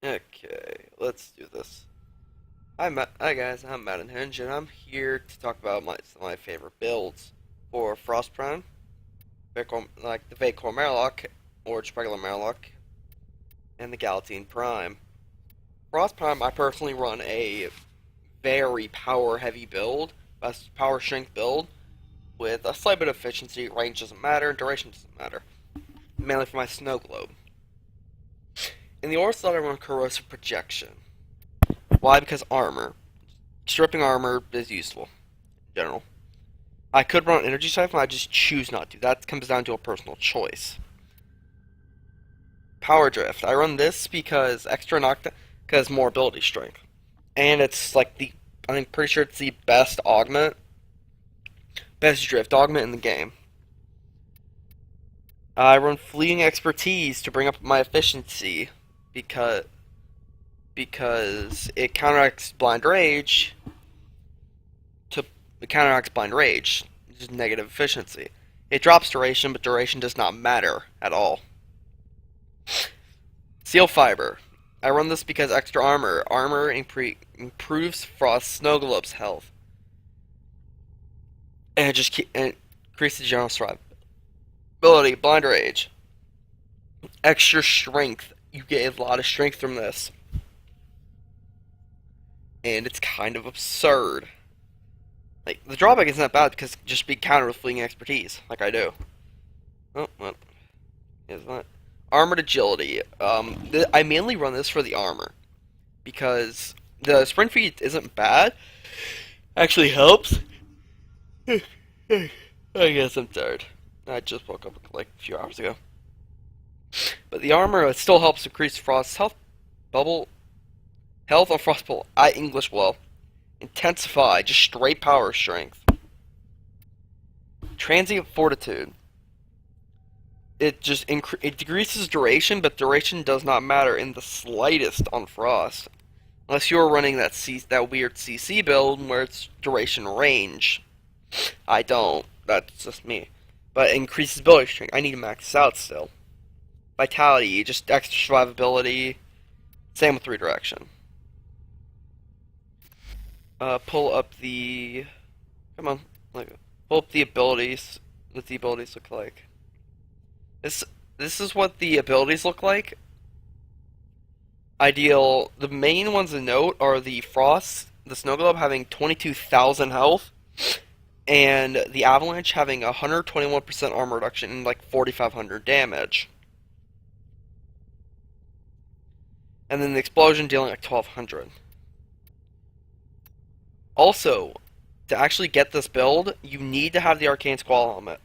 Okay, let's do this. Hi guys, I'm Madden, and I'm here to talk about some of my favorite builds for Frostprime, like the Vaykor Marelok, or just regular Marelok, and the Galatine Prime. Frostprime, I personally run a very power-heavy build, a power strength build, with a slight bit of efficiency. Range doesn't matter, duration doesn't matter. Mainly for my snow globe. In the ore slot, I run corrosive projection. Why? Because armor. Stripping armor is useful, in general. I could run energy siphon, I just choose not to. That comes down to a personal choice. Power drift. I run this because extra knockdown, because more ability strength, and it's like I'm pretty sure it's the best drift augment in the game. I run fleeting expertise to bring up my efficiency because it counteracts blind rage. It counteracts blind rage, just negative efficiency. It drops duration, but duration does not matter at all. Seal fiber. I run this because extra armor. Armor improves Frost Snow Globe's health, and it increases general survivability. Blind rage. Extra strength. You get a lot of strength from this, and it's kind of absurd. Like, the drawback isn't that bad because just be countered with fleeting expertise, like I do. Oh, what is that? Armored agility. I mainly run this for the armor because the sprint feed isn't bad. Actually helps. I guess I'm tired. I just woke up like a few hours ago. But the armor still helps increase Frost's health on Frostbolt. I English well. Intensify, just straight power strength. Transient fortitude. It decreases duration, but duration does not matter in the slightest on Frost, unless you're running that weird CC build where it's duration range. I don't. That's just me. But it increases ability strength. I need to max this out still. Vitality, just extra survivability. Same with 3 direction. Pull up the. Come on, pull up the abilities. What the abilities look like. This is what the abilities look like. Ideal. The main ones to note are the Frost, the Snow Globe having 22,000 health, and the Avalanche having 121% armor reduction and like 4,500 damage. And then the Explosion dealing like 1,200. Also, to actually get this build, you need to have the Arcane Squall helmet.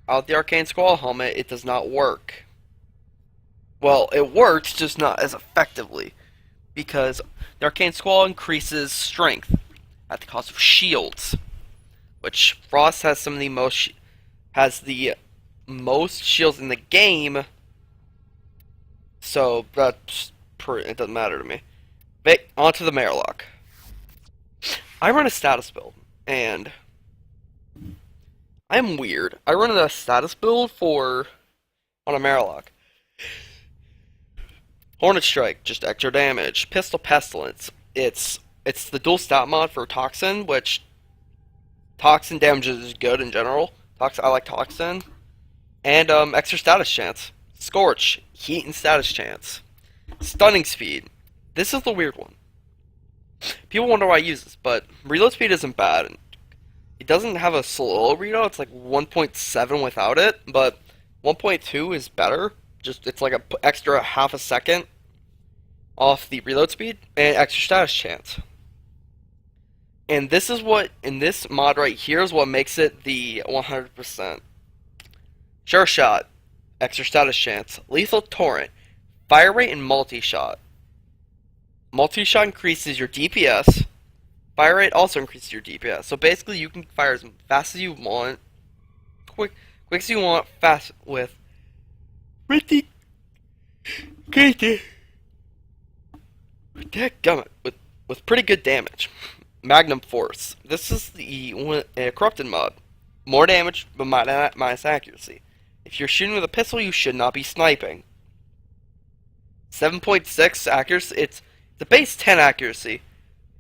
Without the Arcane Squall helmet, it does not work. Well, it works, just not as effectively. Because the Arcane Squall increases strength at the cost of shields. Which Frost has the most shields in the game. So it doesn't matter to me. Onto the Marelok. I run a status build, and I'm weird. I run a status build on a Marelok. Hornet Strike, just extra damage. Pistol Pestilence. It's the dual stat mod for Toxin, which Toxin damage is good in general. I like Toxin. And extra status chance. Scorch, heat and status chance. Stunning Speed. This is the weird one. People wonder why I use this, but reload speed isn't bad. It doesn't have a slow reload, it's like 1.7 without it, but 1.2 is better. It's like an extra half a second off the reload speed and extra status chance. And this mod right here is what makes it the 100%. Sure Shot, extra status chance. Lethal Torrent, fire rate and multi-shot. Multi-shot increases your DPS. Fire rate also increases your DPS. So basically, you can fire as fast as you want, quick as you want, fast with pretty good, with pretty good damage. Magnum Force. This is the corrupted mod. More damage, but minus accuracy. If you're shooting with a pistol, you should not be sniping. 7.6 accuracy. It's the base 10 accuracy.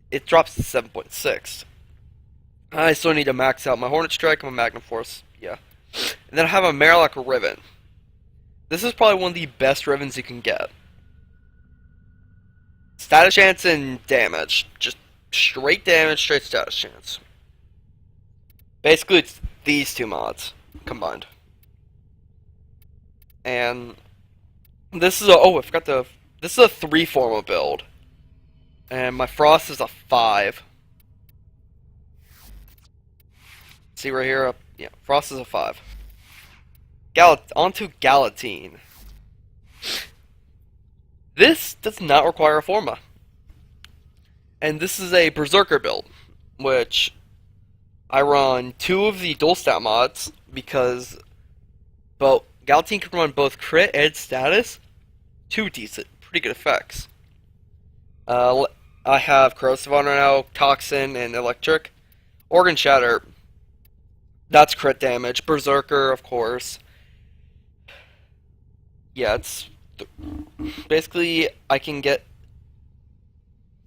It drops to 7.6. I still need to max out my Hornet Strike and my Magnum Force. Yeah. And then I have a Marelok Riven. This is probably one of the best Rivens you can get. Status chance and damage. Just straight damage, straight status chance. Basically, it's these two mods combined. And this is a, oh, I forgot the, this is a 3 forma build. And my Frost is a 5. See right here? Yeah, Frost is a 5. Onto Galatine. This does not require a forma. And this is a Berserker build, which I run 2 of the dual stat mods because Galatine can run both crit and status. 2 decent, pretty good effects. I have Corrosive on right now, Toxin, and Electric. Organ Shatter, that's crit damage. Berserker, of course. Yeah, it's basically I can get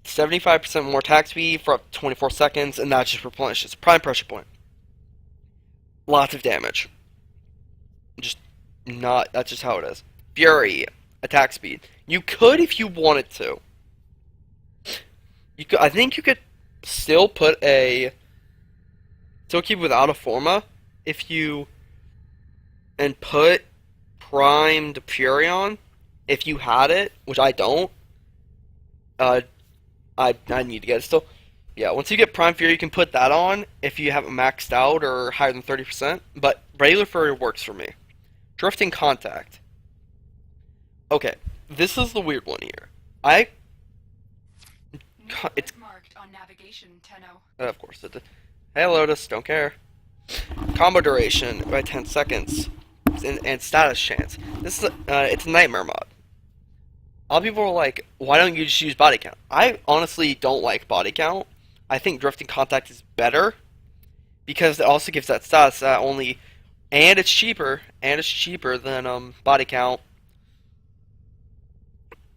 75% more attack speed for up to 24 seconds, and that just replenishes. Prime Pressure Point. Lots of damage. Just not, that's just how it is. Fury, attack speed. You could if you wanted to. You could, I think you could still put a still keep without a forma if you and put primed Fury on if you had it, which I don't. I need to get it still. Yeah, once you get Prime Fury, you can put that on if you have it maxed out or higher than 30%. But regular Fury works for me. Drifting Contact. Okay, this is the weird one here. It's marked on navigation 10-0. Of course it did. Hey Lotus, don't care. Combo duration by 10 seconds and status chance. This is it's a nightmare mod. A lot of people are like, why don't you just use body count? I honestly don't like body count. I think drifting contact is better because it also gives that status only, and it's cheaper than body count.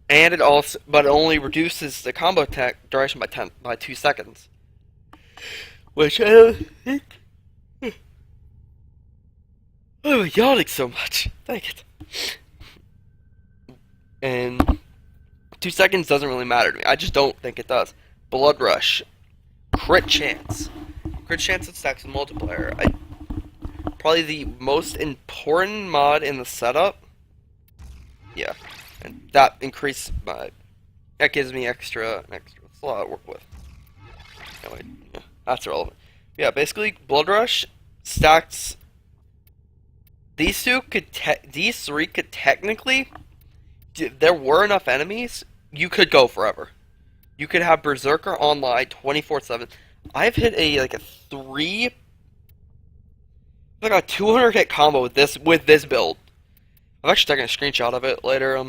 And it also, but it only reduces the combo duration by 2 seconds, which I don't think. I'm yawning so much. Dang it. And 2 seconds doesn't really matter to me. I just don't think it does. Blood Rush, crit chance that stacks with multiplier. Probably the most important mod in the setup. Yeah. And that increases that gives me extra. It's a lot to work with. Anyway, yeah, that's irrelevant. Yeah, basically, Blood Rush stacks. These three could technically, if there were enough enemies, you could go forever. You could have Berserker online 24/7. I've hit a 200 hit combo with this build. I'm actually taking a screenshot of it later.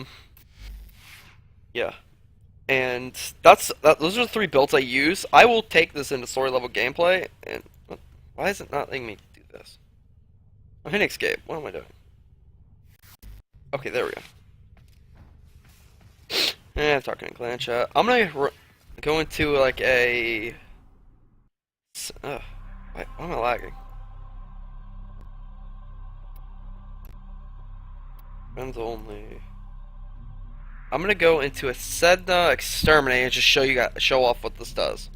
Yeah, and those are the 3 builds I use. I will take this into story level gameplay. And why is it not letting me do this? I'm hitting escape. What am I doing? Okay, there we go. I'm talking in clan chat. I'm gonna go into like a. Wait, why am I lagging? Friends only. I'm gonna go into a Sedna Exterminate and just show off what this does.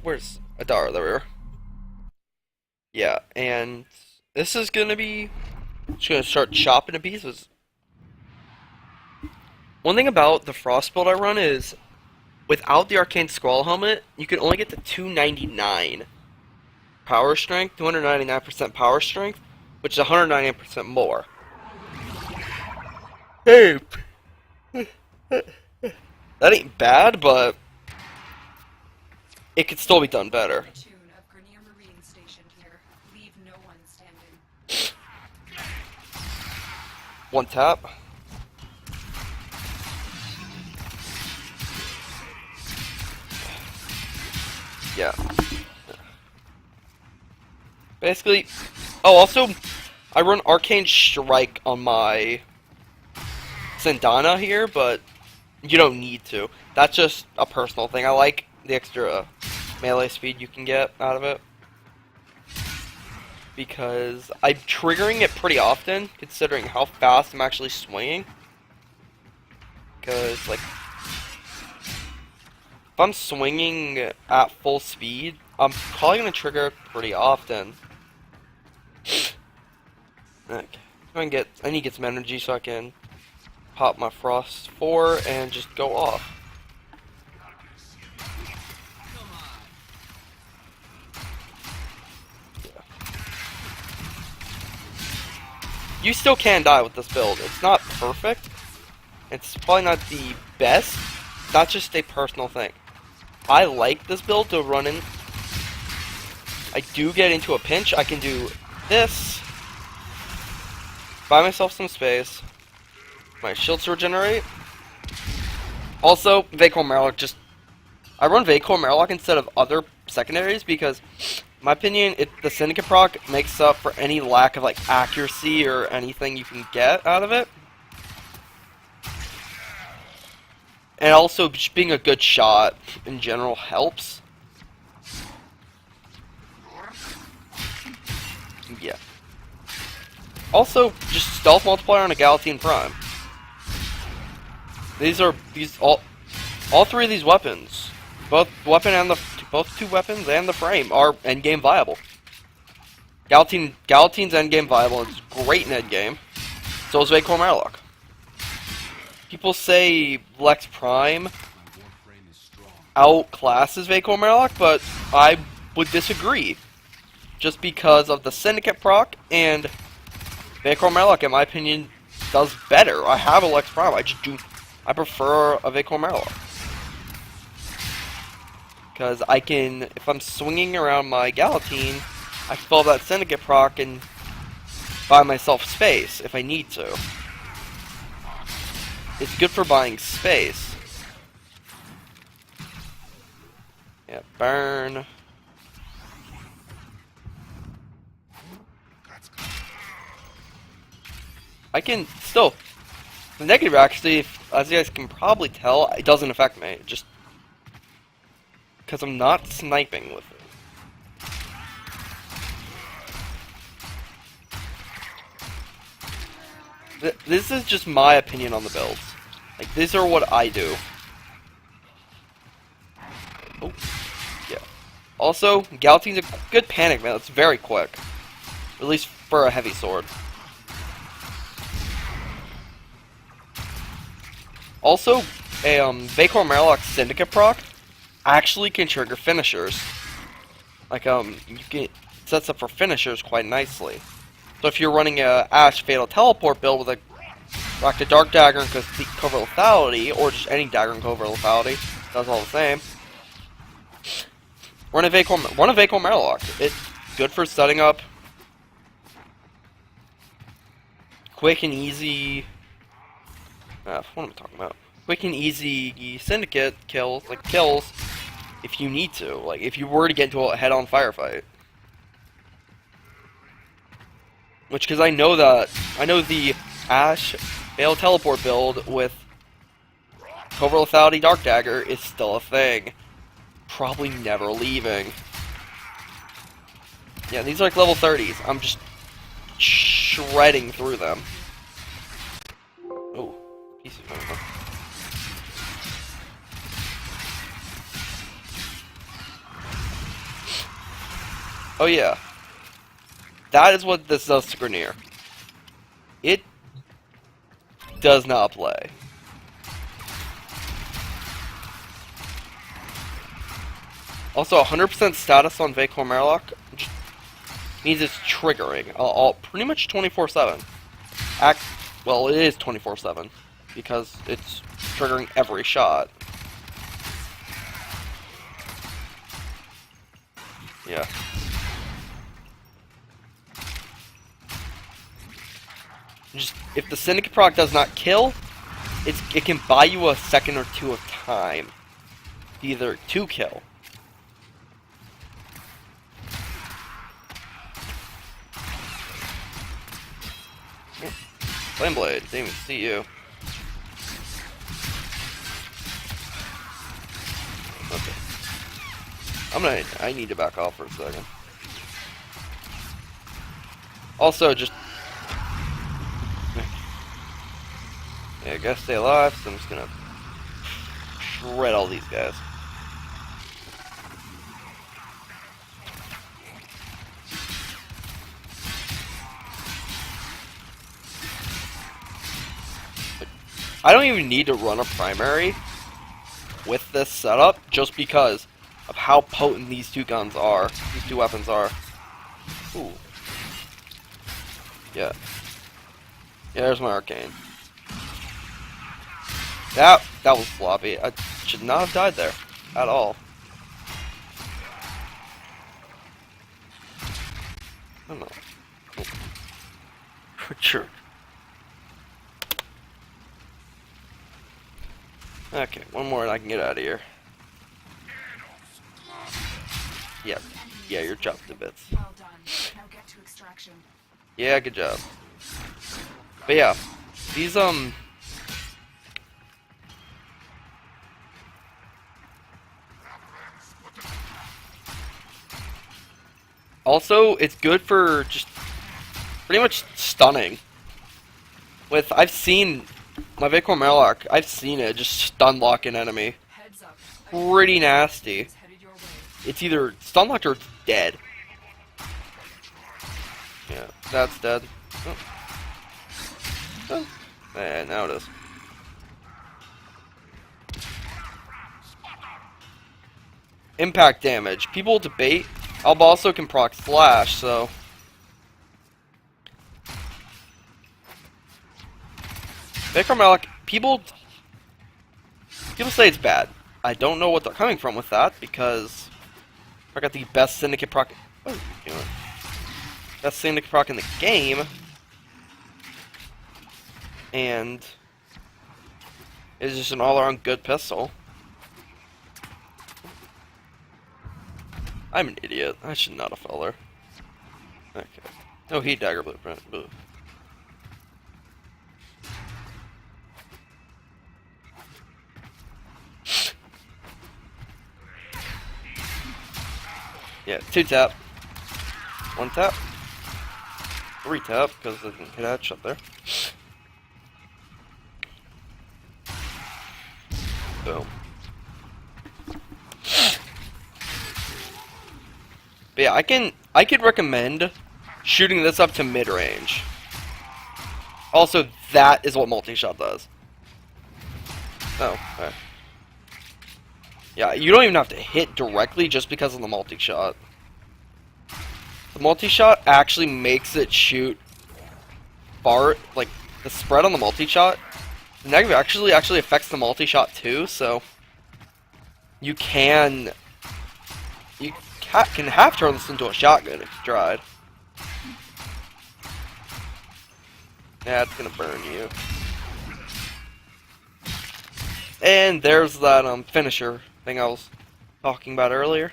Where's Adara? There we are. Yeah, and this is gonna be just gonna start chopping to pieces. One thing about the Frost build I run is without the Arcane Squall helmet, you can only get to 299 power strength, 299% power strength, which is 199% more. Hey, that ain't bad, but it could still be done better. One tap. Yeah. Basically, oh, also, I run Arcane Strike on my Sandana here, but you don't need to. That's just a personal thing. I like the extra melee speed you can get out of it, because I'm triggering it pretty often, considering how fast I'm actually swinging. Because, like, if I'm swinging at full speed, I'm probably going to trigger it pretty often. Okay. I need to get some energy so I can pop my Frost 4 and just go off. You still can die with this build. It's not perfect. It's probably not the best. That's just a personal thing. I like this build to run in. I do get into a pinch. I can do this. Buy myself some space. My shields regenerate. Also, Vaykor Marelok I run Vaykor Marelok instead of other secondaries because, in my opinion, the Syndicate proc makes up for any lack of like accuracy or anything you can get out of it. And also, just being a good shot in general helps. Yeah. Also, just stealth multiplier on a Galatine Prime. All three of these weapons, both two weapons and the frame are endgame viable. Galatine's endgame viable. It's great in endgame. So is Vaykor Marelok. People say Lex Prime outclasses Vaykor Marelok, but I would disagree. Just because of the Syndicate proc, and Vaykor Marelok, in my opinion, does better. I have a Lex Prime. I prefer a Vaykor Marelok. Because if I'm swinging around my Galatine, I can fill that Syndicate proc and buy myself space if I need to. It's good for buying space. Yeah, burn. I can still. The negative, actually, as you guys can probably tell, it doesn't affect me. Just because I'm not sniping with it. This is just my opinion on the builds. Like, these are what I do. Oh, yeah. Also, Galatine's a good panic, man. It's very quick. At least for a heavy sword. Also, a Vaykor Marelok Syndicate proc actually can trigger finishers. Like, it sets up for finishers quite nicely. So if you're running a Ash Fatal Teleport build with a Dark Dagger and Covert Lethality, or just any Dagger and Covert Lethality, does all the same. Run a Vaykor Marelok. It's good for setting up quick and easy. What am I talking about? Quick and easy Syndicate kills, if you need to. Like, if you were to get into a head-on firefight. Which, because I know the Ash Fatal Teleport build with Covert Lethality Dark Dagger is still a thing. Probably never leaving. Yeah, these are like level 30s. I'm just shredding through them. Oh, piece of armor. Oh yeah. That is what this does to Grenier. It does not play. Also, 100% status on Vaykor Marelok means it's triggering pretty much 24/7. Well, it is 24/7 because it's triggering every shot. Yeah. If the Syndicate proc does not kill, it can buy you a second or two of time, either to kill. Flame Blade, didn't even see you. Okay. I need to back off for a second. Also, just... Yeah, I gotta stay alive, so I'm just gonna shred all these guys. I don't even need to run a primary with this setup, just because of how potent these two guns are. These two weapons are. Ooh. Yeah. Yeah, there's my arcane. That was floppy. I should not have died there at all. I don't know. Sure. Okay, one more and I can get out of here. Yeah, you're chopped to bits. Well done. Now get to extraction. Yeah, good job. But yeah, these also, it's good for just pretty much stunning. I've seen my Vaykor Marelok, I've seen it just stun lock an enemy. Heads up. Pretty nasty. It's headed your way. It's either stun locked or it's dead. Yeah, that's dead. Oh. Oh. Yeah, now it is. Impact damage. People debate. Alba also can proc slash, so... Vaykor Marelok, people say it's bad. I don't know what they're coming from with that, because I got the best syndicate proc... What are you doing? Best syndicate proc in the game. And... it's just an all-around good pistol. I'm an idiot. I should not have fell there. Okay. No heat dagger blueprint. Ugh. Yeah, 2 tap. 1 tap. 3 tap, because I didn't hit a headshot there. Boom. But yeah, I could recommend shooting this up to mid-range. Also, that is what multi-shot does. Oh, okay. Yeah, you don't even have to hit directly just because of the multi-shot. The multi-shot actually makes it shoot far, like, the spread on the multi-shot. The negative actually affects the multi-shot too, so you can half turn this into a shotgun if you tried. Yeah, it's gonna burn you. And there's that finisher thing I was talking about earlier.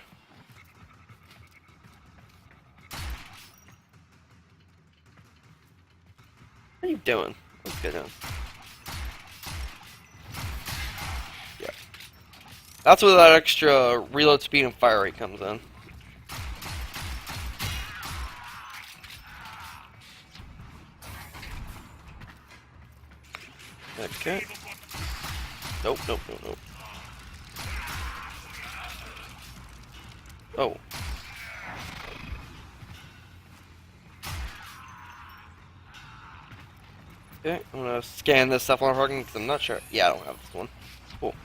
What are you doing? Let's get down. Yeah. That's where that extra reload speed and fire rate comes in. Okay. Nope. Oh. Okay, I'm gonna scan this stuff while I'm talking because I'm not sure. Yeah, I don't have this one. Cool.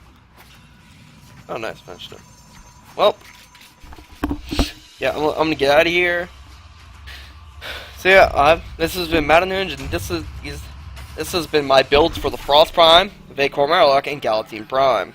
Oh, nice, finished it. Well, yeah, I'm gonna get out of here. So yeah, this has been Madden, and this has been my builds for the Frost Prime, Vaykor Marelok, and Galatine Prime.